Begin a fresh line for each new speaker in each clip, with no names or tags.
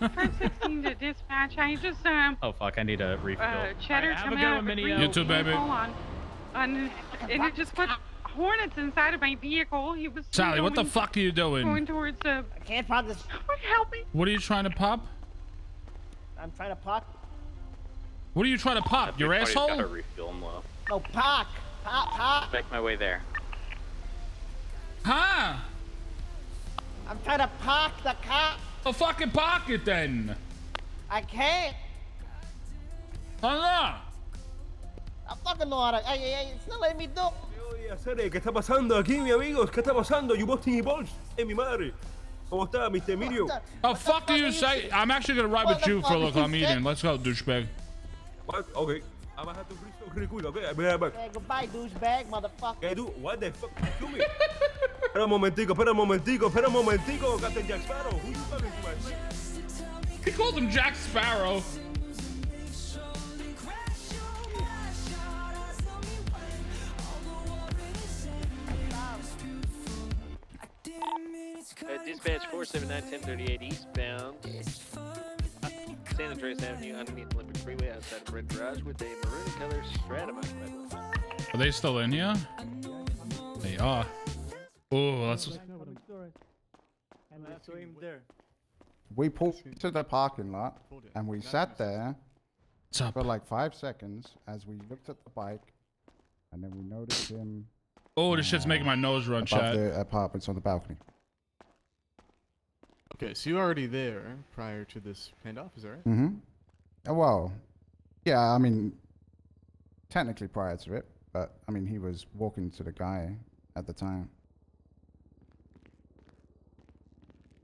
16 to dispatch. I just
Oh fuck! I need a refill.
cheddar
have a good
tomato.
one, Mineo.
You too, baby.
And it just put hornets inside of my vehicle. He was
Sally, what the fuck are you doing?
going towards the.
I can't pop this.
Help me!
What are you trying to pop?
I'm trying to pop.
What are you trying to pop? Your asshole?
Got a refill low.
No, pop.
Make my way there.
Huh?
I'm trying to park the car.
A fucking pocket then.
I can't.
Hold
I fucking know how to. Hey, it's not letting me do.
¿Qué está pasando aquí, mi amigos? ¿Qué está pasando? You both Tingy Balls. Mi madre. ¿Cómo está, Mr. Mineo?
Oh, fuck you say? I'm actually gonna ride with you for a little. I'm eating. Let's go, douchebag.
What? Okay. I'm gonna have to freeze really quick, okay? I'll be right back.
Hey, goodbye, douchebag, motherfucker.
Hey, dude, what the fuck you me? Espera un momentico, Captain Jack Sparrow. Who you talking to, man?
He called him Jack Sparrow.
Dispatch 479-1038 eastbound. San Andreas Avenue underneath Olympic Freeway outside of Red Garage with a maroon color Stratomac.
Are they still in here? They are. Oh, that's.
We pulled to the parking lot and we sat there
What's up?
for like 5 seconds as we looked at the bike, and then we noticed him
Oh, this shit's making my nose run,
above
chat.
the apartments on the balcony.
Okay, so you're already there prior to this handoff, is that right?
Mm-hmm. Well, yeah, I mean, technically prior to it, but I mean, he was walking to the guy at the time.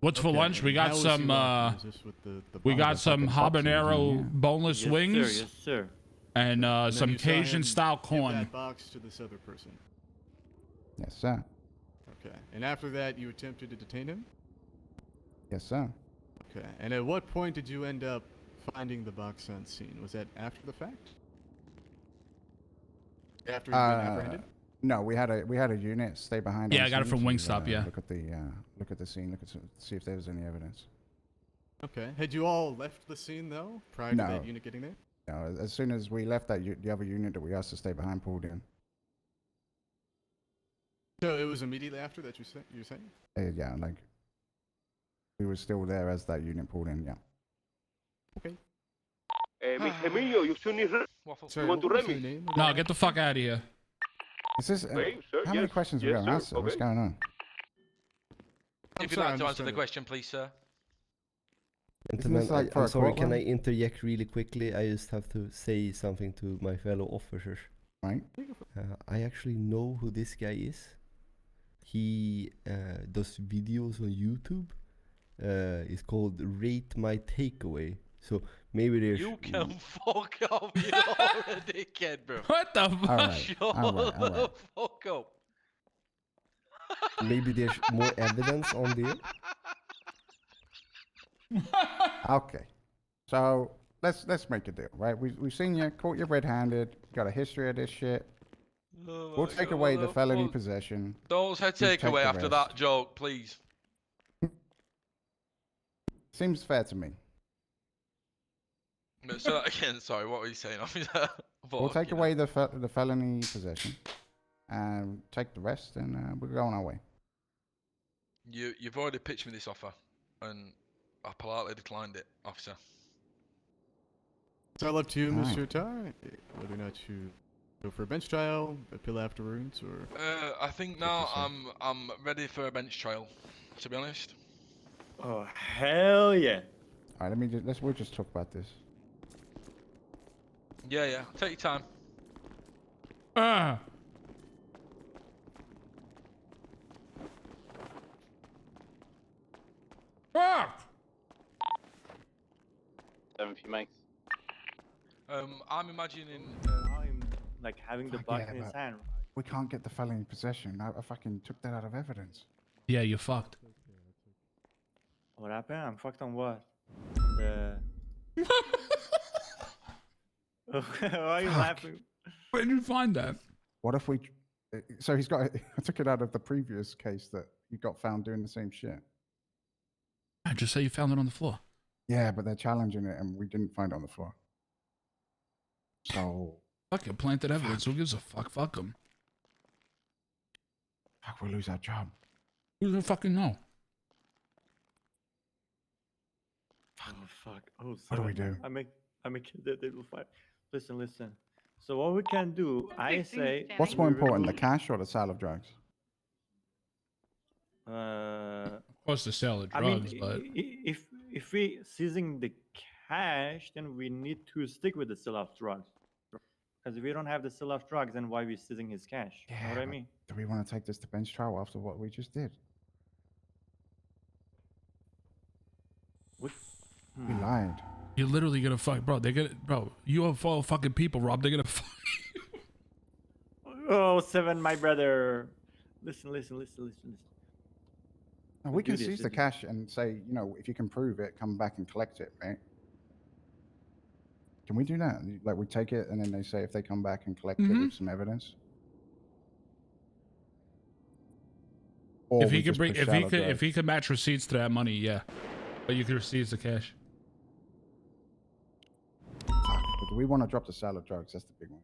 What's for
Okay,
lunch? We
and
got
how was he
some.
walking? Is this with the
We
bomb?
got some
fucking boxes,
habanero
yeah.
boneless wings
Yes, sir.
and
then
some
you saw
Cajun
him
style
give
corn.
that box to this other person.
Yes, sir.
Okay, and after that, you attempted to detain him.
Yes, sir.
Okay, and at what point did you end up finding the box on scene? Was that after the fact? After you've been apprehended?
No, we had a unit stay behind.
Yeah,
on
I got it
scene
from
to,
Wingstop, yeah.
Look at the scene. See if there was any evidence.
Okay, had you all left the scene though prior to
No.
that unit getting there?
No, as soon as we left that, the other unit that we asked to stay behind pulled in.
So it was immediately after that you're saying?
Yeah, like we were still there as that unit pulled in. Yeah.
Okay.
Mr. Mineo, you still need
Sorry,
You want to
what was
run
your
me?
name?
No, get the fuck out of here.
Is this?
Okay, sir,
how many
yes,
questions
yes,
we got to
sir,
answer? What's
okay.
going on?
I'm
If you'd
sorry,
like
I'm
to
just
answer the
trying to-
question, please, sir.
Isn't this like for
I'm
a
sorry, can I
courtroom?
interject really quickly? I just have to say something to my fellow officers.
Right.
I actually know who this guy is. He does videos on YouTube. It's called Rate My Takeaway. So maybe there's...
You can fuck off, you're a dickhead, bro.
What the fuck?
All right.
Shut
All right. All
the
right.
fuck up.
Maybe there's more evidence on there.
Okay. So let's make a deal, right? We've seen you caught you red-handed. You got a history of this shit.
Oh
We'll
my
take
God,
away
what
the felony
fuck?
possession.
Don't say
You take
takeaway
the
after
rest.
that joke, please.
Seems fair to me.
No, say that again, sorry, what were you saying, officer?
We'll take away the felony possession and take the rest, and we'll go on our way.
You've already pitched me this offer, and I politely declined it, officer.
It's all up to you,
Alright.
Mr. Tar, whether or not you go for a bench trial, appeal afterwards, or...
I think now I'm ready for a bench trial, to be honest.
Oh hell yeah!
All right, we'll just talk about this.
Yeah, take your time.
Ah. Fuck!
7 few mics.
I'm imagining...
I'm like having the
Fuck
box
yeah,
in his
but-
hand.
We can't get the felony possession. I fucking took that out of evidence.
Yeah, you're fucked.
What happened? I'm fucked on what? The. Why are you
Fuck.
laughing?
Where did you find that?
What if we? So he's got. I took it out of the previous case that he got found doing the same shit.
I just say you found it on the floor.
Yeah, but they're challenging it, and we didn't find it on the floor. So
Fucking planted evidence. Who gives a fuck? Fuck them.
fuck, we'll lose our job.
Who doesn't fucking know?
Oh fuck. Oh,
What do we
seven.
do?
I make they will fight. Listen. So what we can do, I
16
say.
What's
standing.
more
we
important, the
remove-
cash or the sale of drugs?
Of course, the sale of
I mean,
drugs, but
if we seizing the cash, then we need to stick with the sale of drugs. Because if we don't have the sale of drugs, then why we seizing his cash? You know what I
but
mean?
do we want to take this to bench trial after what we just did?
What?
We lied.
you're literally gonna fuck, bro. They're gonna, bro. You have all fucking people, Rob. They're gonna fuck.
Oh, seven, my brother. Listen.
No,
We'll
we
do
can
this,
seize the
this is-
cash and say, you know, if you can prove it, come back and collect it, right? Can we do that? Like we take it and then they say if they come back and collect it with some evidence? Or
If
we
he could
just
bring,
push
if
sale
he
of
could, if he
drugs?
could match receipts to that money, yeah. But you could seize the cash.
Fuck, but do we want to drop the sale of drugs? That's the big one.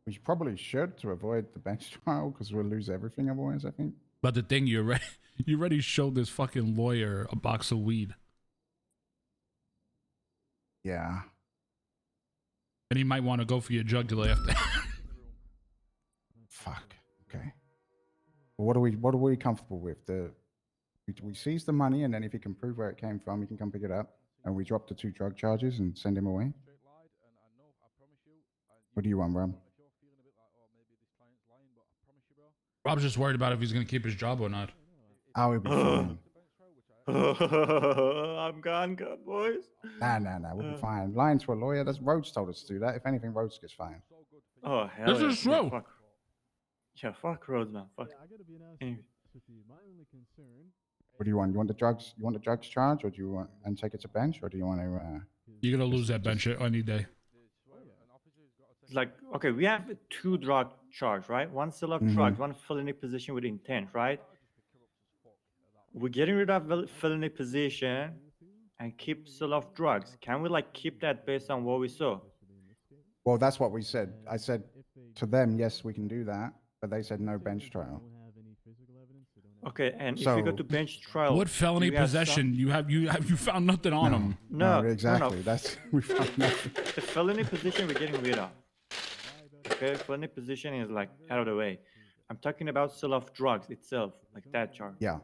We probably should to avoid the bench trial because we'll lose everything otherwise, I think.
But the thing, you already showed this fucking lawyer a box of weed,
Yeah.
and he might want to go for your jugular after.
Fuck. Okay. Well, what are we comfortable with? We seize the money and then if he can prove where it came from, he can come pick it up and we drop the 2 drug charges and send him away. What do you want, Rob?
Rob's just worried about if he's gonna keep his job or not.
I will be fine.
I'm gone, boys.
Nah, we'll be fine. Lying to a lawyer, that's Rhodes told us to do that. If anything, Rhodes gets fined.
Oh hell
This
yeah.
is true.
Fuck. Yeah, fuck Rhodes, man. Fuck.
I gotta be honest
Anyway.
with you. My only concern.
What do you want? You want the drugs? You want the drugs charge, or do you want and take it to bench, or do you want to?
You're gonna lose that bench any day.
Like, okay, we have 2 drug charge, right? One sale of drugs, one felony position with intent, right? We're getting rid of felony position and keep sale of drugs. Can we like keep that based on what we saw?
Well, that's what we said. I said to them, yes, we can do that, but they said no bench trial.
Okay, and if we go
So-
to bench trial,
What felony
do we have some-
possession? You found nothing on him.
No,
exactly.
no.
That's we found nothing.
The felony position we're getting rid of. Okay, felony position is like out of the way. I'm talking about sale of drugs itself, like that charge.
Yeah.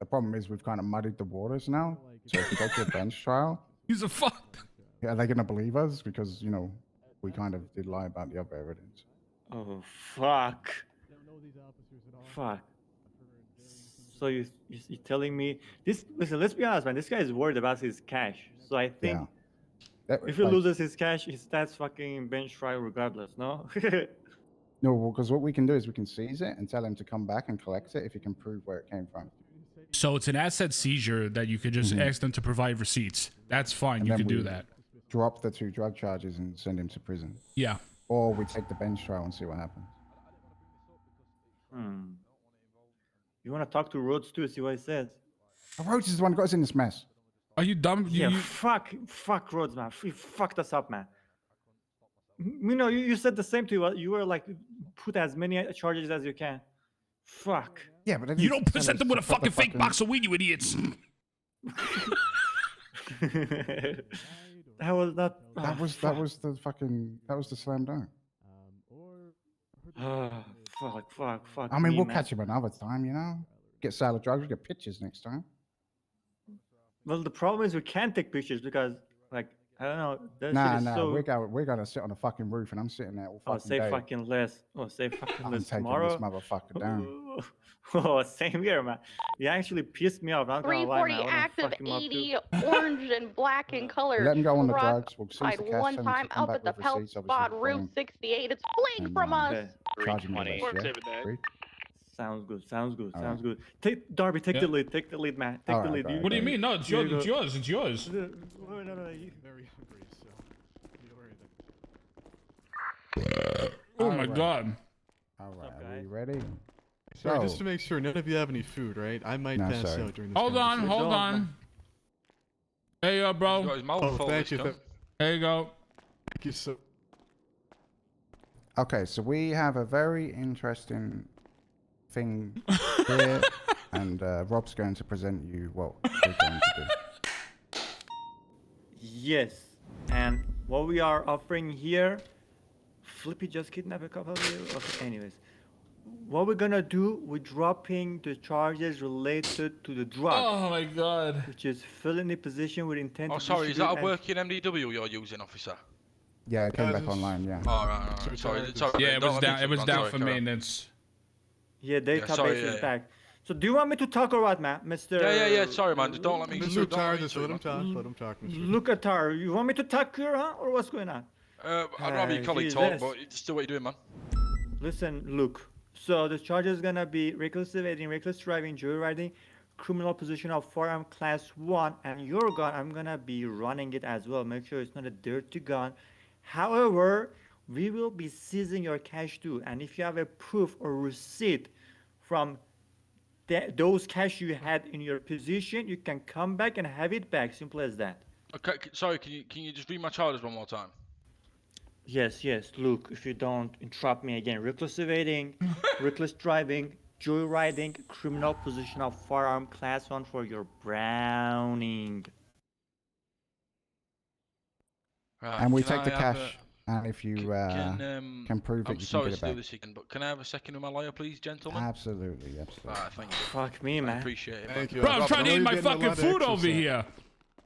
The problem is we've kind of muddied the waters now. So if we go to a bench trial,
He's a fuck.
are they going to believe us? Because, you know, we kind of did lie about the other evidence.
Oh fuck! Fuck. So you're telling me this? Listen, let's be honest, man. This guy is worried about his cash. So I think
Yeah. That,
if he
like-
loses his cash, that's fucking bench trial regardless. No.
No, because what we can do is we can seize it and tell him to come back and collect it if he can prove where it came from.
So it's an asset seizure that you could just ask them to provide receipts. That's fine.
And
You
then
could do
we
that.
Drop the 2 drug charges and send him to prison.
Yeah.
Or we take the bench trial and see what happens.
You want to talk to Rhodes too? See what he says.
Rhodes is the one who got us in this mess.
Are you dumb?
Yeah, fuck Rhodes, man. He fucked us up, man. You know, you said the same to you. You were like, put as many charges as you can. Fuck.
Yeah, but
You don't present them with a fucking fake box of weed, you idiots.
That was not.
That was the slam dunk.
Fuck.
I mean,
me,
we'll
man.
catch him another time, you know. Get salad drugs, we get pictures next time.
Well, the problem is we can't take pictures because, like, I don't know. That
Nah,
shit is
nah,
so...
we're gonna sit on a fucking roof, and I'm sitting there all
Oh,
fucking
say
day.
fucking less. Oh, say fucking
I'm
less
taking
tomorrow.
this motherfucker down.
Oh, same here, man. You actually pissed me off. I'm not gonna lie,
340
man. I wanna
active,
fuck him up, too.
80 orange and black in color.
Let him go on the
Rock
drugs. We'll seize
side
the cash.
one
tell him to
time
come
up
back
at the
with
Pelt
receipts, obviously,
spot,
for
Route
him.
68. It's fleeing
And,
from us.
Okay.
Charge him with
320.
less, yeah?
479.
Agreed?
Sounds good. Sounds good.
All
Sounds
right.
good. Darby, take
Yeah.
the lead. Take the lead, man. Take
All
the
right,
lead.
all right,
What do you
all right.
mean? No, it's
You
yours.
go.
It's yours. It's yours.
No,
Very hungry, so don't worry about it.
Oh my
Alright.
god.
All right,
up,
are we
guys?
ready?
Sorry, just
So-
to make sure, none of you have any food, right? I might
No,
pass
sorry.
out during this.
Hold on,
conversation.
hold on. There you go,
He's got
bro.
his mouth
Oh,
full,
thank
this
you.
cunt.
There you go.
Thank you so.
Okay, so we have a very interesting thing here, and Rob's going to present you what we're going to do.
Yes, and what we are offering here, Flippy just kidnapped a couple of you. Okay, anyways, what we're gonna do, we're dropping the charges related to the drug,
Oh my god.
which is felony possession with intent
Oh,
to
sorry, is that a
distribute and-
working MDW you're using, officer?
Yeah, it came back
this-
online, yeah.
Oh, right.
So
Sorry,
sorry,
sorry.
Yeah, it
don't
was
let me
down. It
interrupt,
was
man.
down
Sorry,
for
carry on.
maintenance.
Yeah, database
sorry,
is
yeah.
back. So do you want me to talk or what, man, Mr.
Yeah. Sorry, man. Just don't let me.
Mr.
don't let
Tar,
me
just let him
interrupt, man.
talk. Let him talk, Mr.
Look at her. You want me to talk here, huh? Or what's going on?
I'd rather your colleague
Jesus.
talk, but it's still what you're doing, man.
Listen, look. So the charge is gonna be reckless evading, reckless driving, joyriding, criminal possession of firearm class 1, and your gun, I'm gonna be running it as well. Make sure it's not a dirty gun. However, we will be seizing your cash too, and if you have a proof or receipt from those cash you had in your possession, you can come back and have it back. Simple as that.
Okay, sorry. Can you just read my charges one more time?
Yes, look, if you don't interrupt me again, reckless evading, reckless driving, joyriding, criminal possession of firearm class 1 for your Browning.
Right,
And we
can
take the
I have
cash, and if you
can
prove it,
I'm
you can
sorry
get it
to do
back.
this again, but can I have a second with my lawyer, please, gentlemen?
Absolutely, absolutely.
Alright, thank you.
Fuck me,
I
man.
appreciate it.
Thank
man.
you.
Bro, I'm
Robert,
trying
I
to
know
eat
you're
my
getting a
fucking
lot of
food
extra
over
stuff.
here.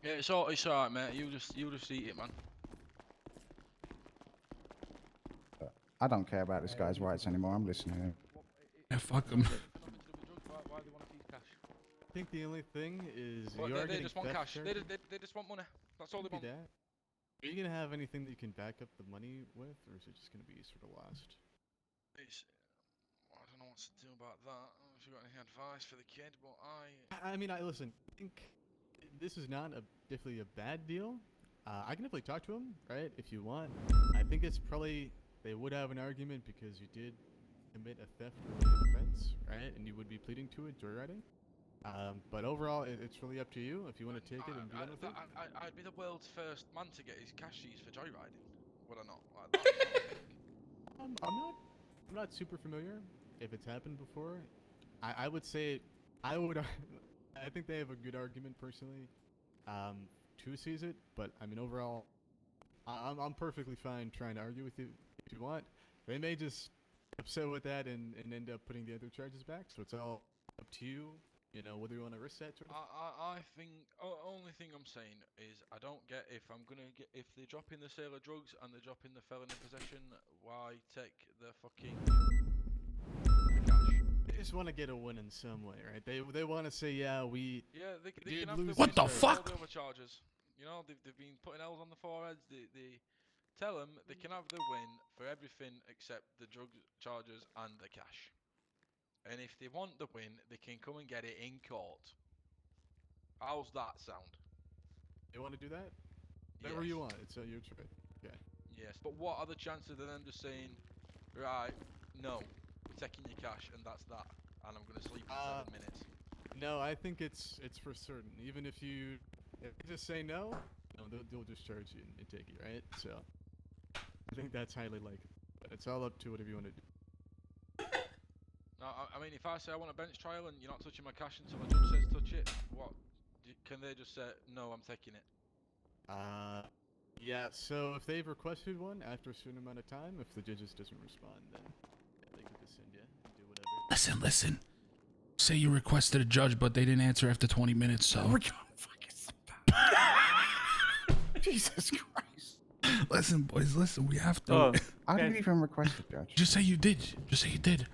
Yeah, it's alright, mate. You just eat it, man.
I don't care about this guy's rights anymore. I'm listening.
Yeah, fuck him.
Why they want to seize cash?
I think the only thing is
Well,
you are
they
getting
just want
theft
cash.
charges.
They just want money. That's all they
Could be
want.
that. Are you gonna have anything that you can back up the money with, or is it just gonna be sort of lost?
It's, I don't know what to do about that. I don't know if you got any advice for the kid, but
I mean, I listen. I think this is not definitely a bad deal. I can definitely talk to him, right? If you want. I think it's probably they would have an argument because you did commit a theft-related offense, right? And you would be pleading to it, joyriding. But overall, it's really up to you if you want to take it and do it with it.
I'd be the world's first man to get his cash seized for joyriding. Would I not? Like, that's not a thing.
I'm not super familiar if it's happened before. I would say I would. I think they have a good argument personally to seize it, but I mean overall, I'm perfectly fine trying to argue with you if you want. They may just upset with that and end up putting the other charges back. So it's all up to you. You know whether you want to risk that sort of.
I think only thing I'm saying is I don't get if they're dropping the sale of drugs and they're dropping the felon in possession, why take the fucking cash?
They just want to get a win in some way, right? They want to say, yeah, we.
Yeah, they
did
can have
lose
the
What
win
the
for all
fuck?
the other charges. You know, they've been putting L's on the foreheads. They tell them they can have the win for everything except the drug charges and the cash. And if they want the win, they can come and get it in court. How's that sound?
They want to do that? Whatever you want. It's your choice. Yeah.
Yes, but what are the chances of them just saying, right, no, we're taking your cash and that's that, and I'm gonna sleep in 7 minutes?
No, I think it's for certain. Even if you just say no, they'll just charge you and take it, right? So I think that's highly likely. But it's all up to whatever you want to do.
No, I mean, if I say I want a bench trial and you're not touching my cash until the judge says touch it, what? Can they just say, no, I'm taking it?
Yeah, so if they've requested one after a certain amount of time, if the judges doesn't respond, then yeah, they could just send you and do whatever.
Listen. Say you requested a judge, but they didn't answer after 20 minutes, so.
Jesus Christ.
Listen, boys, listen, we have to.
Oh,
I didn't
okay.
even request it, Judge.
Just say you did. Just say you did.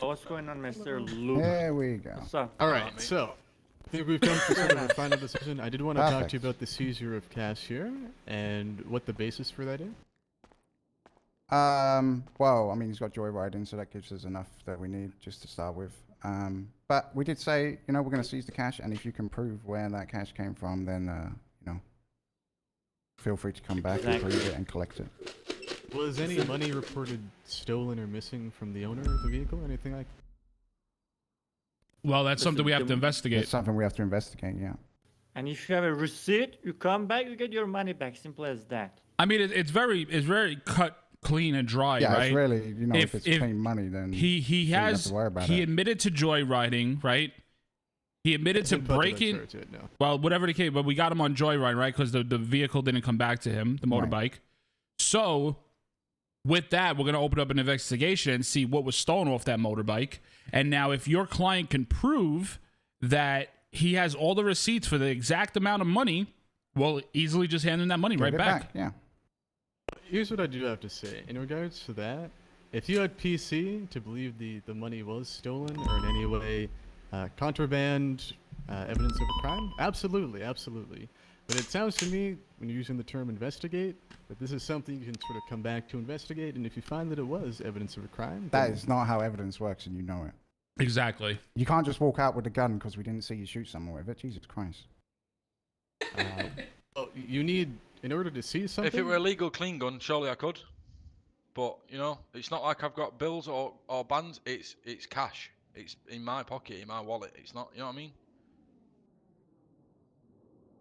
What's going on, Mr. Luke?
There we go.
What's up?
All right, so I think we've come to sort of a final decision. I did want to talk to you
Perfect.
about the seizure of cash here and what the basis for that is.
Well, I mean, he's got joyriding, so that gives us enough that we need just to start with. But we did say, we're going to seize the cash, and if you can prove where that cash came from, then, feel free to come back and prove it and collect it.
Was any money reported stolen or missing from the owner of the vehicle or anything like that?
Well, that's something we have to investigate.
It's something we have to investigate, yeah.
And if you have a receipt, you come back, you get your money back. Simple as that.
I mean, it's very cut, clean, and dry,
Yeah,
right?
it's really, you know, if it's clean money, then
he
you don't have to worry about it.
admitted to joyriding, right? He admitted to breaking. Well, whatever the case, but we got him on joyride, right? Because the vehicle didn't come back to him, the motorbike.
Right.
So, with that, we're gonna open up an investigation and see what was stolen off that motorbike. And now, if your client can prove that he has all the receipts for the exact amount of money, we'll easily just hand him that money
Get
right
it
back.
Yeah.
Here's what I do have to say. In regards to that, if you had PC to believe the money was stolen or in any way contraband, evidence of a crime, absolutely. But it sounds to me, when you're using the term investigate, that this is something you can sort of come back to investigate, and if you find that it was evidence of a crime...
That is not how evidence works, and you know it.
Exactly.
You can't just walk out with a gun because we didn't see you shoot someone with it. Jesus Christ.
Well, you need, in order to see something...
If it were a legal clean gun, surely I could. But, you know, it's not like I've got bills or bands. It's cash. It's in my pocket, in my wallet. It's not, you know what I mean?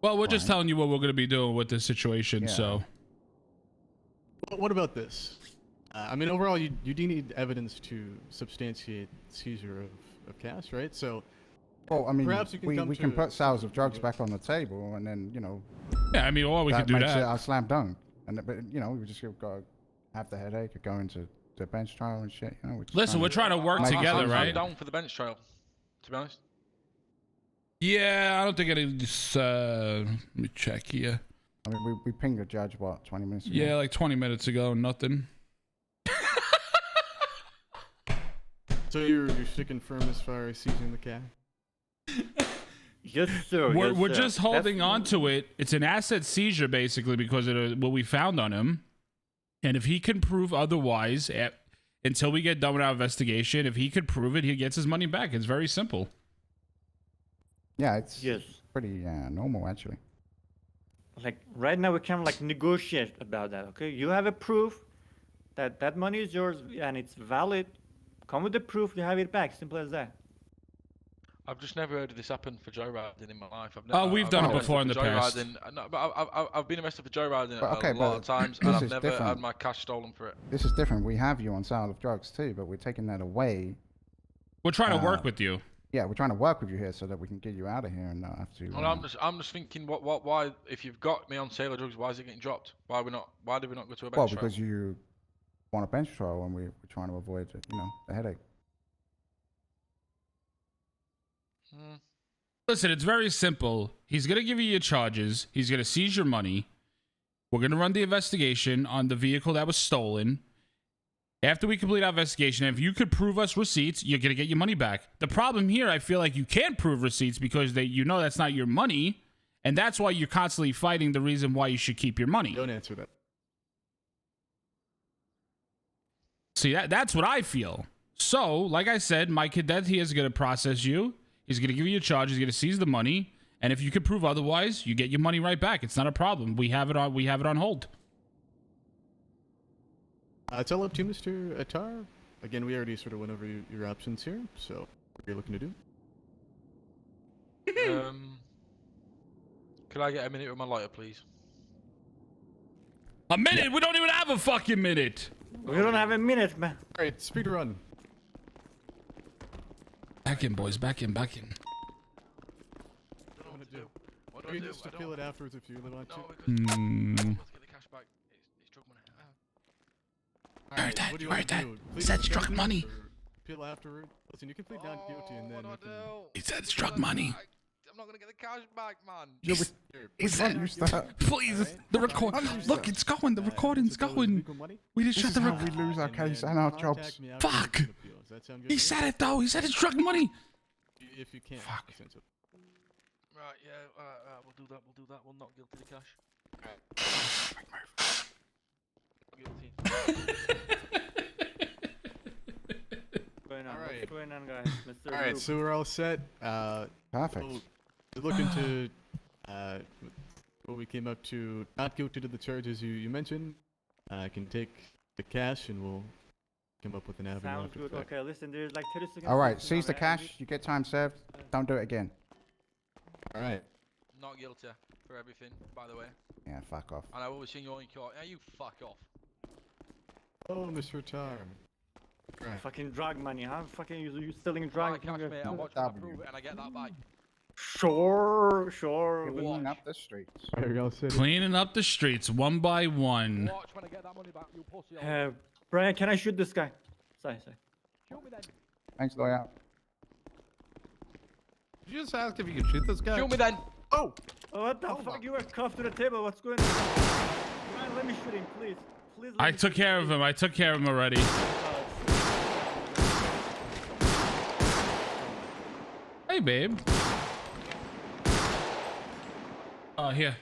Well, we're just telling you what we're going to be doing with this situation, so...
What about this? I mean, overall, you do need evidence to substantiate seizure of cash, right? So...
Well, I mean,
perhaps you can
we can put sales of drugs back on the table, and then, you know...
Yeah, I mean, or we could do
makes
that.
it a slam dunk. And, but, you know, we just got to have the headache of going to the bench trial and shit, you know?
Listen, we're trying to work together, right?
I'm down for the bench trial, to be honest.
Yeah, I don't think it's... let me check here.
I mean, we pinged the judge, what, 20 minutes ago?
Yeah, like 20 minutes ago, nothing.
So you're sticking firm as far as seizing the cash?
Yes, sir.
We're just holding on to it. It's an asset seizure, basically, because of what we found on him. And if he can prove otherwise, until we get done with our investigation, if he could prove it, he gets his money back. It's very simple.
Yeah, it's
Yes.
pretty normal, actually.
Like, right now, we can, like, negotiate about that, okay? You have a proof that that money is yours and it's valid. Come with the proof, you have it back. Simple as that.
I've just never heard of this happen for joyriding in my life.
We've done it before in the past.
No, but I've been arrested for joyriding
Okay,
a lot of times, and
this
I've
is
never
different.
had my cash stolen for it.
This is different. We have you on sale of drugs, too, but we're taking that away.
We're trying to work with you.
Yeah, we're trying to work with you here so that we can get you out of here and not have to...
Well, I'm just thinking, why, if you've got me on sale of drugs, why is it getting dropped? Why do we not go to a bench
Well,
trial?
because you want a bench trial and we're trying to avoid, you know, the headache.
Listen, it's very simple. He's going to give you your charges. He's going to seize your money. We're going to run the investigation on the vehicle that was stolen. After we complete our investigation, if you could prove us receipts, you're going to get your money back. The problem here, I feel like you can't prove receipts because you know that's not your money. And that's why you're constantly fighting the reason why you should keep your money.
Don't answer that.
See, that's what I feel. So, like I said, my cadet here is going to process you. He's going to give you a charge. He's going to seize the money. And if you can prove otherwise, you get your money right back. It's not a problem. We have it on hold.
It's all up to you, Mr. Attar. Again, we already sort of went over your options here, so what are you looking to do?
Could I get a minute with my lawyer, please?
A minute? We don't even have a fucking minute.
We don't have a minute, man.
All right, speed run.
Back in, boys. Back in.
What do you want to do? What do you just appeal it afterwards if you really want to?
No, because I want to get the cash back. It's drug money.
Alright, Dad.
What do you
Alright,
want
Dad.
to do?
He said it's drug money.
Appeal afterward. Listen, you can plead not guilty and then...
He said it's drug money.
I'm not gonna get the cash back, man.
Yeah,
He said, please, the record. Look, it's going. The recording's going. We just shut
This
the
is how
record.
we lose our case and our jobs.
Fuck. He said it, though. He said it's drug money.
If you can't.
Fuck.
Right, yeah, we'll do that. We'll not guilty the cash. Guilty.
What's going on, guys? Mr.
All right,
Luke.
so we're all set.
Perfect.
So looking to what we came up to, not guilty to the charges you mentioned. I can take the cash and we'll come up with an avenue.
Sounds
after
good.
the fact.
Okay, listen, there's like 30 seconds.
All right,
left now,
seize the
right?
cash. You get time served. Don't do it again.
All right.
Not guilty for everything, by the way.
Yeah, fuck off.
And I will be seeing you in court. Yeah, you fuck off.
Oh, Mr. Tar. Right.
Fucking drug money, huh? Fucking you stealing
Right,
drugs?
cash, mate. I watch when I prove it and I get that back.
Sure.
Cleaning up the streets.
Cleaning up the streets one by one.
Watch when I get that money back, you pussy.
Brian, can I shoot this guy? Sorry.
Shoot me then.
Thanks, lawyer.
Did you just ask if you could shoot this guy?
Shoot me then.
Oh!
Oh, what the fuck? You were cuffed to the table. What's going on? Brian, let me shoot him, please. Please.
I took care of him. I took care of him already. Hey, babe. Here.